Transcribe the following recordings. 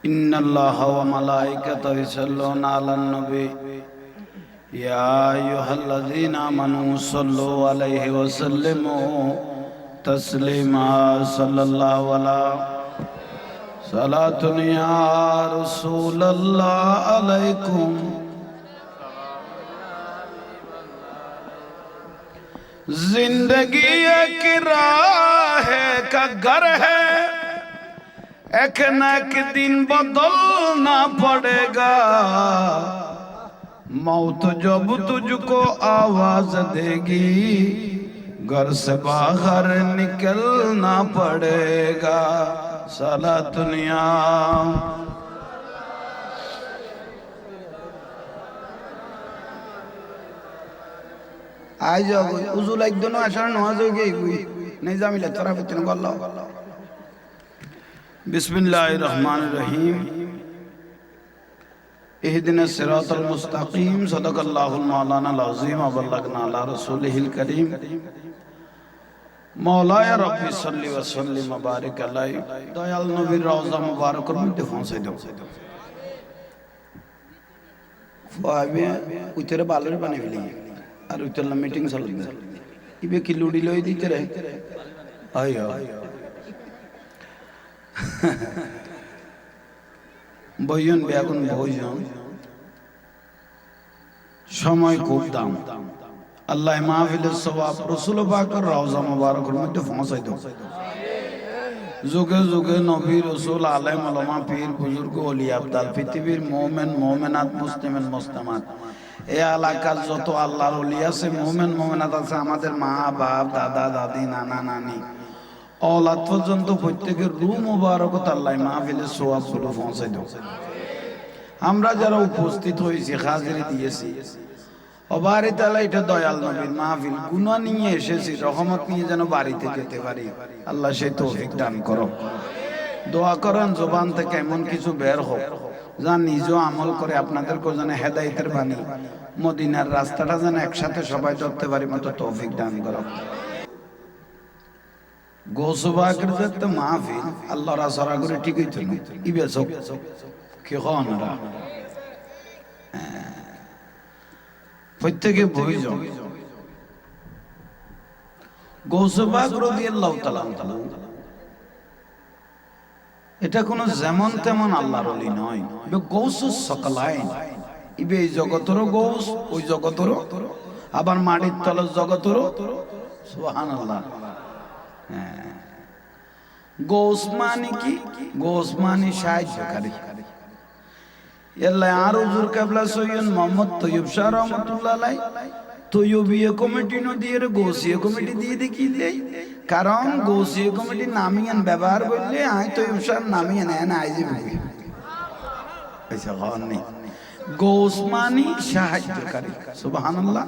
ইন্নাল্লাহা ওয়া মালাইকাতাহু ইউসাল্লুনা আলান নবী ইয়া আইয়ুহাল্লাযীনা আমানু সাল্লু আলাইহি ওয়া সাল্লিমু তাসলিমা সাল্লাল্লাহু আলা সালাতুন ইয়া রাসূলুল্লাহ আলাইকুম जिंदगी एक राह का घर है एक न एक दिन बदलना पड़ेगा मौत जब तुझको आवाज देगी घर से बाहर निकलना पड़ेगा साला दुनिया आज उजू लाइक दोनों आशा नमाज हो गई नहीं जामिला तोरा बितन गल्ला बिस्मिल्लाहिर रहमानिर रहीम इहदिनस सिरातल मुस्तकीम सदक़ल्लाहुल मौलानाल अज़ीम व बल्लगना अला रसूलिहिल करीम मौलाया रब्बी सल्ली व सल्लिम व बारिक अलैहि दयाल नबीर रौज़ा मुबारकर मধ্যে পৌঁছে দাও ফাবে উতরে বালরে বানিয়ে ফেলি আর উতরলা মিটিং চলবে ইবে কি লুডি লই দিতে রে আইয়া বইয়ন বেগুন বইয়ন সময় খুব দাম আল্লাহ মাহফিলের সওয়াব রাসূল পাকের রওজা মুবারকের মধ্যে পৌঁছাই দাও যুগে যুগে নবী রাসূল আলেম ওলামা পীর বুজুর্গ ওলিয়া আবদাল পৃথিবীর মুমিন মুমিনাত মুসলিমিন মুসলিমাত এই এলাকার যত আল্লাহর ওলি আছে মুমিন মুমিনাত আছে আমাদের মা বাপ দাদা দাদি নানা নানি औलाद পর্যন্ত প্রত্যেকের রূহ মুবারকত আল্লাহ মাহফিলের সওয়াবগুলো পৌঁছাই দাও আমরা যারা উপস্থিত হয়েছি হাজিরি দিয়েছি অবারে তাআলা এটা দয়াল নবীর মাহফিল গুনাহ নিয়ে এসেছি রহমত নিয়ে যেন বাড়িতে যেতে পারি আল্লাহ সেই তৌফিক দান করো দোয়া করেন জবান থেকে এমন কিছু বের হোক যা নিজে আমল করে আপনাদেরকে যেন হেদায়েতের বাণী মদিনার রাস্তাটা যেন একসাথে সবাই চলতে পারি মতো তৌফিক দান করো গোসবাকের যে মাহফিল আল্লাহ রাসূল করে ঠিকই তো ইবে সব কি হনরা প্রত্যেকে বই যাও গোসবাক রাদিয়াল্লাহু তাআলা এটা কোনো যেমন তেমন আল্লাহর ওলি নয় ইবে গৌসুস সকলাইন ইবে এই জগতেরও গৌস ওই জগতেরও আবার মাটির তলের জগতেরও সুবহানাল্লাহ গৌস মানে কি গৌস মানে সাহায্যকারী আল্লাহ আর হুজুর কিবলা সৈয়দ মোহাম্মদ তৈয়ব শাহ রহমাতুল্লাহ আলাইহি তৈয়বিয়া কমিটি নো দিয়ে গৌসিয়া কমিটি দিয়ে দেখিলে কারণ গৌসিয়া কমিটি নামিয়ান ব্যবহার করলে আই তৈয়ব শাহ নামিয়ান এনা আইজি বুঝি ऐसा গান নেই গৌস মানে সাহায্যকারী সুবহানাল্লাহ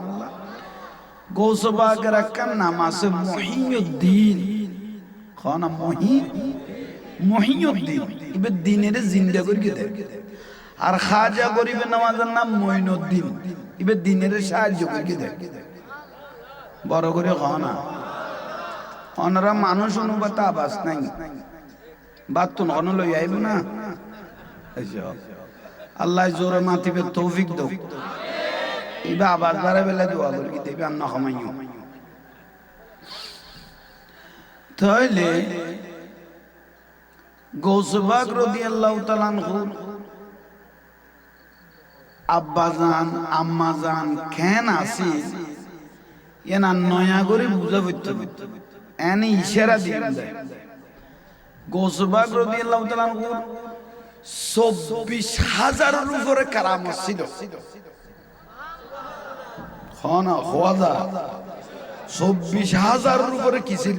গৌস পাকের একটা নাম আছে মুহিউদ্দিন খানা মুহিউদ্দিন ইবে দিনের জিন্দা করে দেয় আর খাজা গরিবের নামাজের নাম মঈনুদ্দিন ইবে দিনের সাহায্য করে দেয় বড় করে খানা অনরা মানুষ অনুবাদ আবাস নাই বাতুন অন লই আইব না আল্লাহ জোরে মাতিবে তৌফিক দাও ইবে আবার বারে বেলা দোয়া করি দেবে আন্না খামাইও তাইলে গৌসবাক রাদিয়াল্লাহু তাআলা আনহু আব্বাজান আম্মাজান কেন আসি এনা নয়া করে বুঝা হইতো এনে ইশারা দিয়ে দেয় গৌসবাক রাদিয়াল্লাহু তাআলা আনহু ২৪,০০০ এর উপরে কারামত ছিল খানা খোয়াজা ২৪,০০০ এর উপরে কি ছিল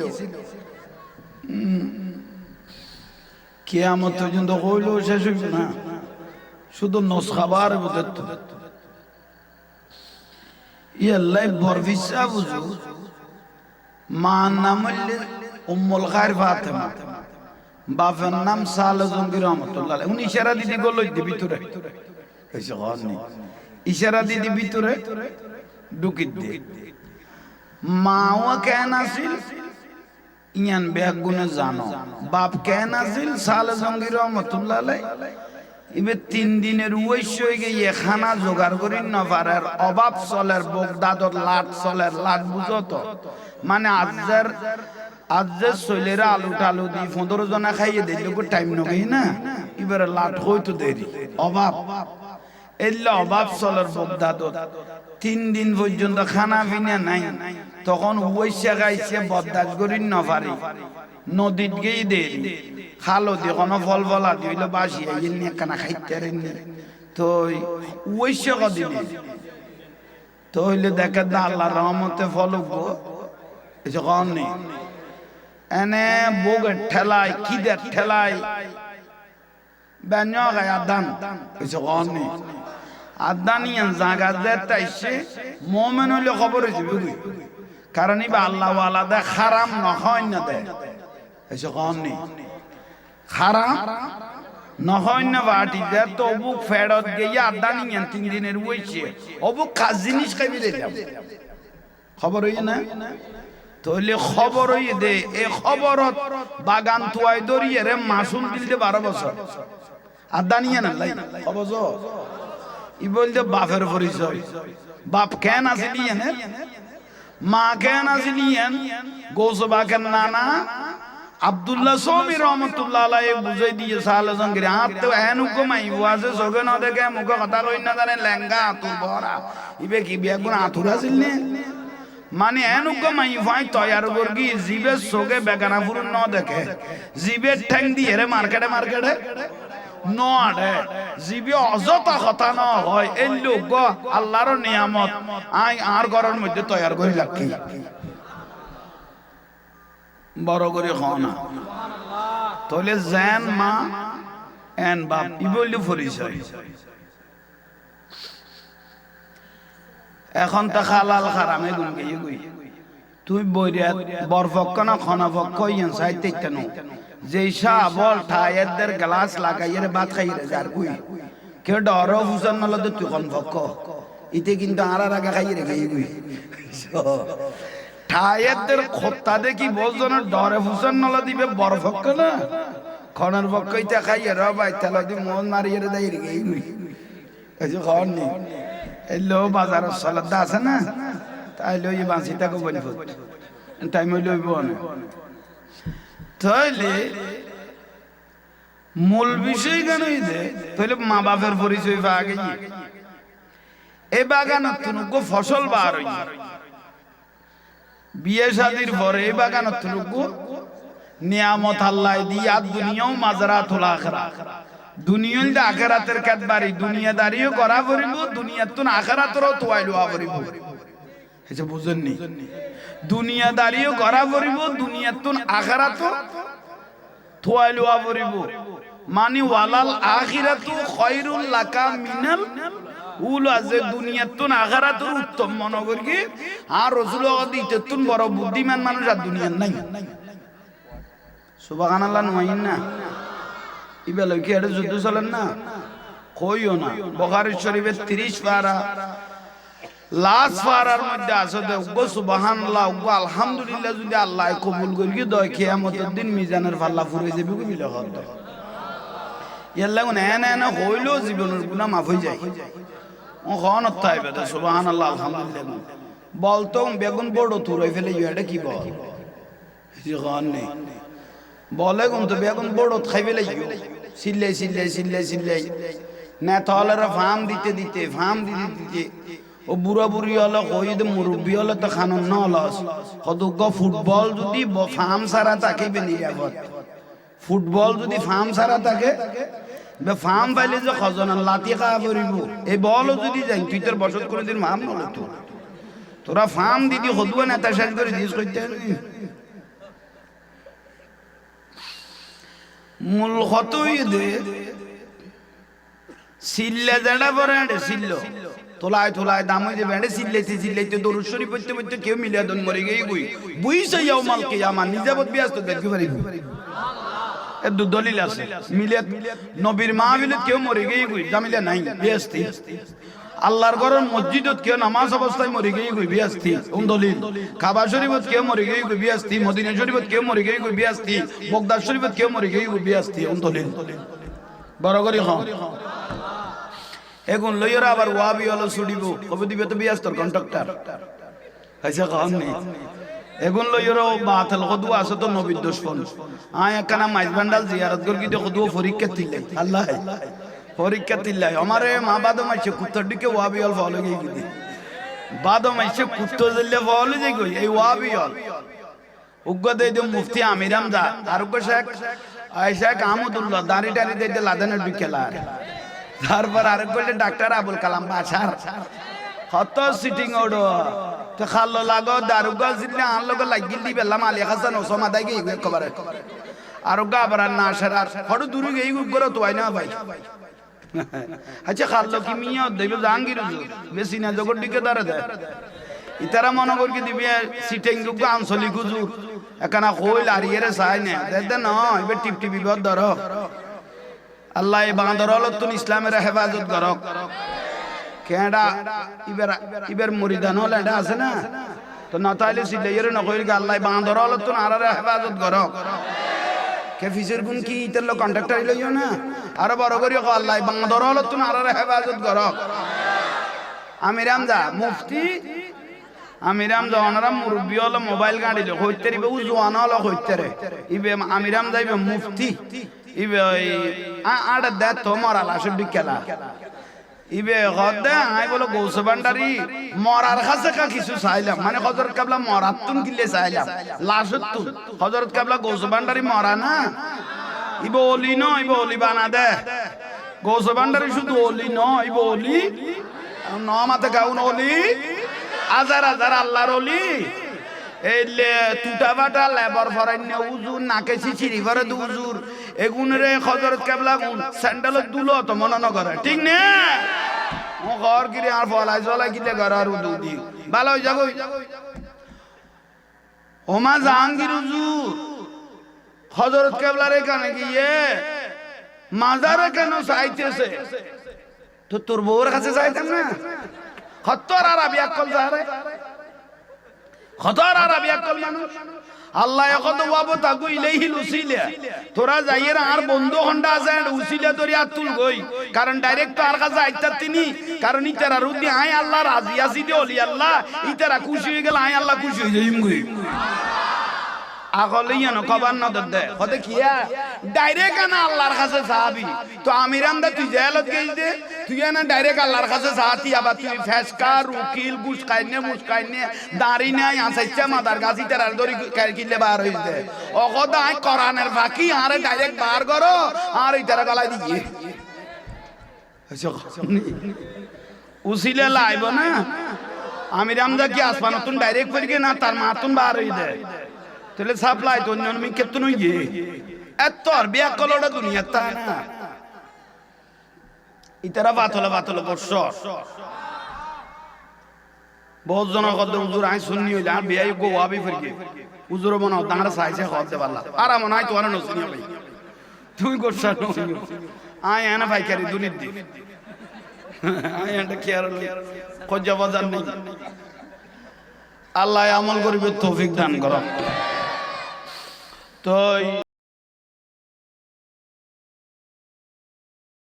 কিয়ামত পর্যন্ত হইলো শেষ হইবে না শুধু নসখাবার বুঝত ইয়াল্লাহ বরফিসা বুঝু মা নাম উম্মুল খায়র ফাতেমা বাপের নাম সালে জঙ্গির রহমতুল্লাহ আলাইহি উনি ইশারা দিদি গল ভিতরে কইছে গান নেই ইশারা দিদি ভিতরে ঢুকি দে মাও কেন আসিল ইয়ান বেগুনে জানো বাপ কেন আছিল সালে জঙ্গির রহমতুল্লাহ আলাই ইবে 3 দিনের ওইশ হয়ে গিয়ে খানা জোগাড় করি না পারার অভাব চলের বগদাদর লাট চলের লাট বুঝো তো মানে আজের শৈলেরা আলু টালু দি 15 জনা খাইয়ে দিল টাইম নগেই না এবারে লাট হইতো দেরি অভাব এল্লা অভাব চলের বগদাদর 3 দিন পর্যন্ত খানা পিনা নাই তখন ওইসা গাইছে বরদাস্ত করি না পারি নদীত গিয়ে দেরি খালো দিয়ে কোনো ফল ফলা দিল বাসি এমনি একখানা খাইতে রেননি তো ওইসা কদিনে তো হইলে দেখে না আল্লাহর রহমতে ফল উঠবো এসে কম নেই এনে বউয়ের ঠেলায় খিদের ঠেলায় ব্যঞ্জন গায়ে আদান এসে কম নেই আদানিয়ান জাগা যেতে এসে মোমেন হইলে খবর হয়েছে বুঝলি কারণ ইবা আল্লাহ আলাদা খারাম নহয় না দেয় এসে কম নেই খারাম নহয় না বাটি দে তো অবুক ফেরত গিয়ে আদানিয়ান 3 দিনের বইছে অবুক কাজ জিনিস খাইবি দিলাম খবর হই না তাহলে খবর হই দে এই খবরত বাগান তুয়াই দরিয়ে রে মাসুল দিলতে 12 বছর আদানিয়ান আল্লাহ খবর জো ই বলতে বাপের পরিচয় বাপ কেন আসিলি এনে মা কেন আসিলি এন গোসবাকের নানা আব্দুল্লাহ সৌমি রহমতুল্লাহ আলাইহি বুঝাই দিয়ে সালে জঙ্গির হাত তো এনু কমাই ওয়াজে সগে না দেখে মুখে কথা কই না জানে লেঙ্গা আতুর বড়া ইবে কি বেগুন আতুর আছিল নে মানে এনু কমাই ভাই তৈয়ার করগি জিবে সগে বেগানা ফুরুন না দেখে জিবে ঠ্যাং দিয়ে রে মার্কেটে নড়ে জিবে অযথা কথা না হয় এই লোক আল্লাহর নিয়ামত আই আর ঘরের মধ্যে তৈয়ার করি রাখি বড় করে খাওয়া তাহলে জেন মা এন বাপ ই বললে পরিচয় এখন তো হালাল হারাম এগুন গিয়ে গুই তুই বইরে বরফক্ক না খনাফক্ক ইয়ান সাইতে কেন যেই শাহ বল ঠায়েরদের গ্লাস লাগাইয়ে ভাত খাইয়ে যার গুই কেউ ডর ফুসান নলে তো তুই কনফক্ক ইতে কিন্তু আর আগে খাইয়ে রেখে গুই ঠায়েরদের খোত্তা দেখি বলছো না ডরে ফুসান নলে দিবে বরফক্ক না খনের পক্ষ ইতে খাইয়ে র ভাই তেলা দি মন মারিয়ে দেয় রেখে গুই এই যে খাওয়ার নেই এলো বাজারের সালাদ আছে না তাই লই বাঁচিটাকে বলব টাইম লইব না তাইলে মূল বিষয় কেন তাহলে মা বাপের পরিচয় পাওয়া গেছে এই বাগানত তুনুকো ফসল বার হই বিয়ে শাদির পরে এই বাগানত তুনুকো নিয়ামত আল্লাহ দিয়া দুনিয়াও মাজরাতুল আখিরাত দুনিয়াল দে আখিরাতের কাটবারি দুনিয়াদারিও করা পড়িব দুনিয়াতুন আখিরাতেরও তোয়াইলুয়া পড়িব এটা বুঝেননি দুনিয়াদারিও করা পড়িব দুনিয়াতুন আখিরাতও তোয়াইলুয়া পড়িব মানে ওয়ালাল আখিরাতু খায়রুল লাকা মিনাল উলা যে দুনিয়াতুন আখিরাতের উত্তম মনে করি আর রাসূল দিতেতুন বড় বুদ্ধিমান মানুষ আর দুনিয়ার নাই সুবহানাল্লাহ নয় না ইবেলে কি এটা যুদ্ধ চলেন না কইও না বুখারী শরীফের 30 পারা লাস্ট পারার মধ্যে আছে দেখো সুবহানাল্লাহ ওয়া আলহামদুলিল্লাহ যদি আল্লাহ কবুল করি দয় কিয়ামতের দিন মিজানের পাল্লা ফুরে যাবে কি বিলে হত ইয়াল্লা কোন এনা হইলো জীবনের গুনাহ মাফ হয়ে যায় ও কোন তাইবে সুবহানাল্লাহ আলহামদুলিল্লাহ বলতো বেগুন বড় তুরাই ফেলে এটা কি বল জি গান নেই বলে কোন তো বেগুন বড় খাইবে লাগিও সিল্লে না তাহলে ফার্ম দিতে ও বুড়া বুড়ি হলো কইতে মুরব্বি হলো তো খানন না লস কতক ফুটবল যদি ফার্ম সারা থাকে নিরাপদ ফুটবল যদি ফার্ম সারা থাকে বে ফার্ম পাইলে যে খজনা লাতি খা করিব এই বল যদি যাই তুই তোর বসত করে দিন ফার্ম নল তো তোরা ফার্ম দিদি হদুয়া না তার সাথে করে দিস কইতে মূল হতই দে সিল্লে জড়া পরে সিল্লো তোলায় দাম হয়ে যাবে সিল্লাইতে দরুদ শরীফ পড়তে কেউ মিলিয়াদন মরে গিয়ে গুই বুইছে ইয়াউমাল কিয়ামা নিজাবত বিয়াস্ত দেখি পারিব এর দলিল আছে মিলিয়াত নবীর মাহফিলে কেউ মরে গিয়ে গুই জামিলা নাই বিয়াস্তি আল্লাহর ঘরের মসজিদত কেউ নামাজ অবস্থায় মরে গিয়ে গই বিয়াস্তি দলিল কাবা শরীফত কেউ মরে গিয়ে গই বিয়াস্তি মদিনা শরীফত কেউ মরে গিয়ে গই বিয়াস্তি বগদাদ শরীফত কেউ মরে গিয়ে গই বিয়াস্তি দলিল বড় করি হন এগুন লইরা আবার ওয়াবি হলো ছুডিব কবে দিবে তো বিয়াস্তর কন্ট্রাক্টর হইছে কখন নেই এগুন লইরা বাতিল কদু আছে তো নবীর দুশমন আয় একখানা মাইজবান্ডাল জিয়ারত করি দিয়ে কদু পরীক্ষা দিলে আল্লাহ পরীক্ষা দিলে আমারে মা বাদম আইছে কুত্তর দিকে ওয়াবি হল ফলো গিয়ে গিয়ে বাদম আইছে কুত্তর দিলে ফলো যাই গই এই ওয়াবি হল উগ্র দেই দিও মুফতি আমির হামজা আর উগ্র শেখ আয়েশা কামুদুল্লাহ দাড়ি টাড়ি দেই দে লাদানের বিকেলা তারপর আর কইলে ডাক্তার আবুল কালাম বাছার কত সিটিং ওডো তো খাল্লো লাগো দারুগা জিলে আন লোক লাগিল দি বেলাম আলী হাসান ওসমা দাই গই কবারে আর গাবরা না সারার ফটো দূরে গই উগ্র তো আই না ভাই আচ্ছা খাল্লো কি মিয়া দেব জাহাঙ্গীর বেশি না জগৎ দিকে দাঁড়া দেয় ইতারা মনে করি দিবি সিটিং গুগা আঞ্চলিক হুজুর একানা কইল আর ইয়েরে চাই না দে না এবার টিপ টিপি বিপদ ধর আল্লাহ এই বাঁদর হলতুন ইসলামের হেফাজত করক কেডা ইবের মুরিদান হল এটা আছে না তো না তাইলে সিলাইয়ের নকইল গে আল্লাহ বাঁদর হলতুন আরারে হেফাজত করক কে ফিসের গুণ কি ইতার লো কন্ট্রাক্টর লইও না আর বড় করি আল্লাহ বাঁদর হলতুন আরারে হেফাজত করক আমির হামজা মুফতি আমির হামজা ওনারা মুরব্বি হলো মোবাইল গাড়ি লো হইতে রিবে উ জওয়ান হলো হইতে রে ইবে আমির হামজা ইবে মুফতি ইবে আড় দে তো মরা লাশ বিকেলা ইবে গদে আই বলো গৌস ভান্ডারি মরার কাছে কা কিছু চাইলাম মানে হযরত কাবলা মরাতুন কিলে চাইলাম লাশতুন হযরত কাবলা গৌস ভান্ডারি মরা না ইবে ওলি ন ইবে ওলি বানা দে গৌস ভান্ডারি শুধু ওলি ন ইবে ওলি ন মাতে গাউন ওলি হাজার হাজার আল্লাহর ওলি এলে টুটা বাটা লেবার ফরাইনে উজুর নাকে চিচিরি ভরে দু উজুর এগুনরে হযরত কাবলা স্যান্ডেল দুলো তো মনে ন করে ঠিক না ও ঘর গিরে আর ফলাই জলাই গিলে ঘর আর উদু দি ভালো হই যাবো ওমা জাহাঙ্গীর হুজুর হযরত কাবলার এখানে গিয়ে মাজারে কেন চাইতেছে তো তোর বউর কাছে চাইতাম না খত্তর আরবি আকল জারে খতর আরবি আকল মানুষ আল্লাহ কত বাবু তাকু ইলাইহি উসিলা তোরা যাইয়ের আর বন্ধু হন্ডা আছে উসিলা তোরি আতুল গই কারণ ডাইরেক্ট তো আর কাছে আইতা তিনি কারণ ইতারা রুদি আই আল্লাহ রাজি আছি দে ওলি আল্লাহ ইতারা খুশি হয়ে গেল আই আল্লাহ খুশি হয়ে যাইম গই আগলে ইয়ানো কবার ন দে কত কিয়া ডাইরেক্ট না আল্লাহর কাছে সাহাবী তো আমির হামদা তুই জেলত গই দে তুই না ডাইরেক্ট আল্লাহর কাছে সাহাতি আবার তুই ফেসকার উকিল মুসকাইনে দাড়ি নাই আসাইছা মাদার গাছি তার দড়ি কিলে বার হইছে ও কথা আই কোরআনের বাকি আরে ডাইরেক্ট বার করো আর ইতারা গলায় দিয়ে উসিলে লাইব না আমির হামদা কি আসমানতুন ডাইরেক্ট করিগে না তার মাতুন বার হই দে তাহলে সাপ্লাই তো অন্য আমি কেতন ইয়ে এত আর বিয়া কলটা দুনিয়া তা না ইতারা বাতলে বর্ষ বহুত জন কত হুজুর আই শুননি হইলা বিয়াই গো ওয়াবি ফিরগে হুজুর মনাও দাঁড়া চাইছে খতে পারলা আর মনে হয় তোরা নসুনি ভাই তুই গোসা নই আই এনা পাইকারি দুনিত দি আই এন্ড কেয়ার খোঁজা বাজার নেই আল্লাহ আমল করিবে তৌফিক দান করো তো